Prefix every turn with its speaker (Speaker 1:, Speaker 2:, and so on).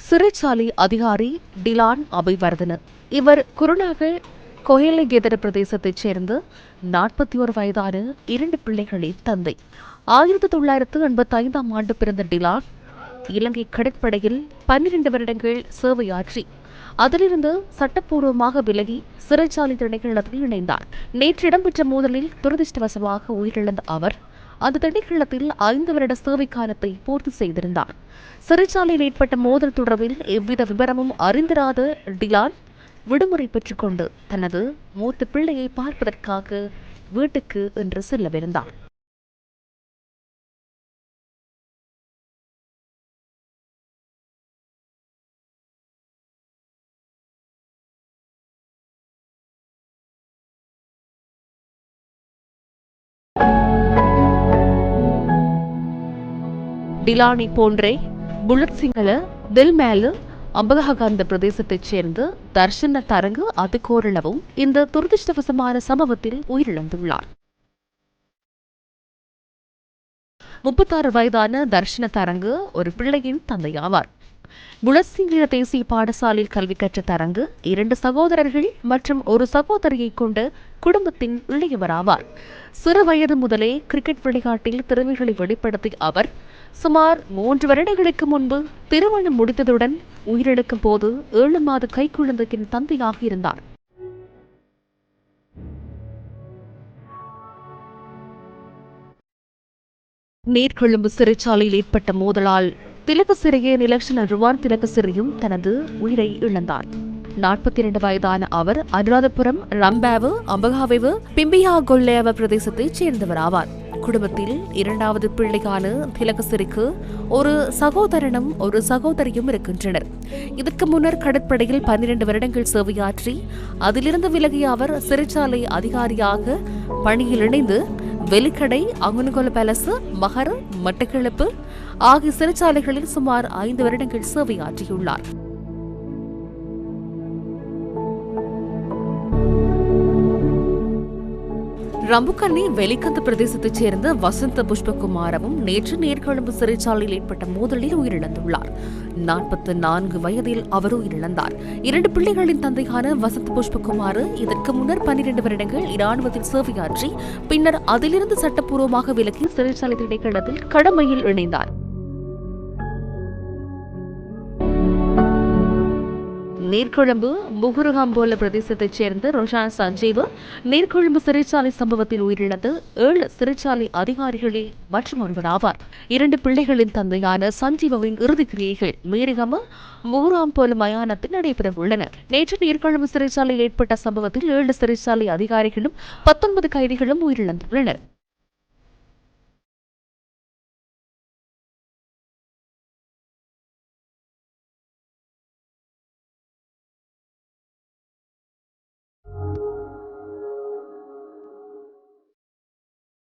Speaker 1: சிறைச்சாலை அதிகாரி டிலான் அபிவர்தன. இவர் குருநாகல் கொஹேலகேதர பிரதேசத்தைச் சேர்ந்த 41 வயதான 2 பிள்ளைகளின் தந்தை. 1985ஆம் ஆண்டு பிறந்த டிலான் இலங்கை கடற்படையில் 12 வருடங்கள் சேவையாற்றி அதிலிருந்து சட்டப்பூர்வமாக விலகி சிறைச்சாலை திணைக்களத்தில் இணைந்தார். நேற்று இடம்பெற்ற மோதலில் துரதிருஷ்டவசமாக உயிரிழந்த அவர் அந்த திணைக்களத்தில் 5 வருட சேவை காலத்தை பூர்த்தி செய்திருந்தார். சிறைச்சாலையில் ஏற்பட்ட மோதல் தொடர்பில் எவ்வித விவரமும் அறிந்திராத டிலான் விடுமுறை பெற்றுக்கொண்டு தனது மூத்த பிள்ளையை பார்ப்பதற்காக வீட்டுக்கு என்று செல்லவிருந்தார். டிலானி போன்றே புலட் சிங்கள தில்மேலு அம்பககாந்த பிரதேசத்தைச் சேர்ந்த தர்ஷன தரங்கு அதுகோரளவும் இந்த துரதிருஷ்டவசமான சம்பவத்தில் உயிரிழந்துள்ளார். 36 வயதான தர்ஷன தரங்கு ஒரு பிள்ளையின் தந்தையாவார். புலசிங்கிற தேசிய பாடசாலையில் கல்வி கற்ற தரங்கு 2 சகோதரர்கள் மற்றும் ஒரு சகோதரியை கொண்ட குடும்பத்தின் இளையவராவார். சிறு வயது முதலே கிரிக்கெட் விளையாட்டில் திறமைகளை வெளிப்படுத்திய அவர் சுமார் 3 வருடங்களுக்கு முன்பு திருமணம் முடித்ததுடன் உயிரிழக்கும் போது 7 மாத கைக்குழந்தையின் தந்தையாக இருந்தார். நீர்கொழும்பு சிறைச்சாலையில் ஏற்பட்ட மோதலால் திலகசிறிய நிலக்ஷன ருவான் திலகசிறியும் தனது உயிரை இழந்தார். 42 வயதான அவர் அனுராதபுரம் ரம்பாவு அம்பகாவேவு பிம்பியாகொல்லேவ பிரதேசத்தைச் சேர்ந்தவராவார். குடும்பத்தில் 2வது பிள்ளையான திலகசிறிக்கு ஒரு சகோதரனும் ஒரு சகோதரியும் இருக்கின்றனர். இதற்கு முன்னர் கடற்படையில் 12 வருடங்கள் சேவையாற்றி அதிலிருந்து விலகிய அவர் சிறைச்சாலை அதிகாரியாக பணியில் இணைந்து வெலிக்கடை, அங்குனுகொல பேலசு, மகர, மட்டக்கிழப்பு ஆகிய சிறைச்சாலைகளில் சுமார் 5 வருடங்கள் சேவையாற்றியுள்ளார். ரம்புக்கண்ணி வெலிக்கந்த பிரதேசத்தைச் சேர்ந்த வசந்த புஷ்பகுமாரவும் நேற்று நீர்கொழும்பு சிறைச்சாலையில் ஏற்பட்ட மோதலில் உயிரிழந்துள்ளார். 44 வயதில் அவர் உயிரிழந்தார். 2 பிள்ளைகளின் தந்தையான வசந்த புஷ்பகுமார் இதற்கு முன்னர் 12 வருடங்கள் இராணுவத்தில் சேவையாற்றி பின்னர் அதிலிருந்து சட்டப்பூர்வமாக விலகி சிறைச்சாலை திணைக்களத்தில் கடமையில் இணைந்தார். நீர்கொழும்பு முகுருகம்போல பிரதேசத்தைச் சேர்ந்த ரோஷான் சஞ்சீவ் நீர்கொழும்பு சிறைச்சாலை சம்பவத்தில் உயிரிழந்து 7 சிறைச்சாலை அதிகாரிகளே மற்றும் ஒருவராவார். 2 பிள்ளைகளின் தந்தையான சஞ்சீவின் இறுதிக்கிரியைகள் மேரிகம முகுராம்போல மயானத்தில் நடைபெறவுள்ளன. நேற்று நீர்கொழும்பு சிறைச்சாலையில் ஏற்பட்ட சம்பவத்தில் 7 சிறைச்சாலை அதிகாரிகளும் 19 கைதிகளும் உயிரிழந்துள்ளனர்.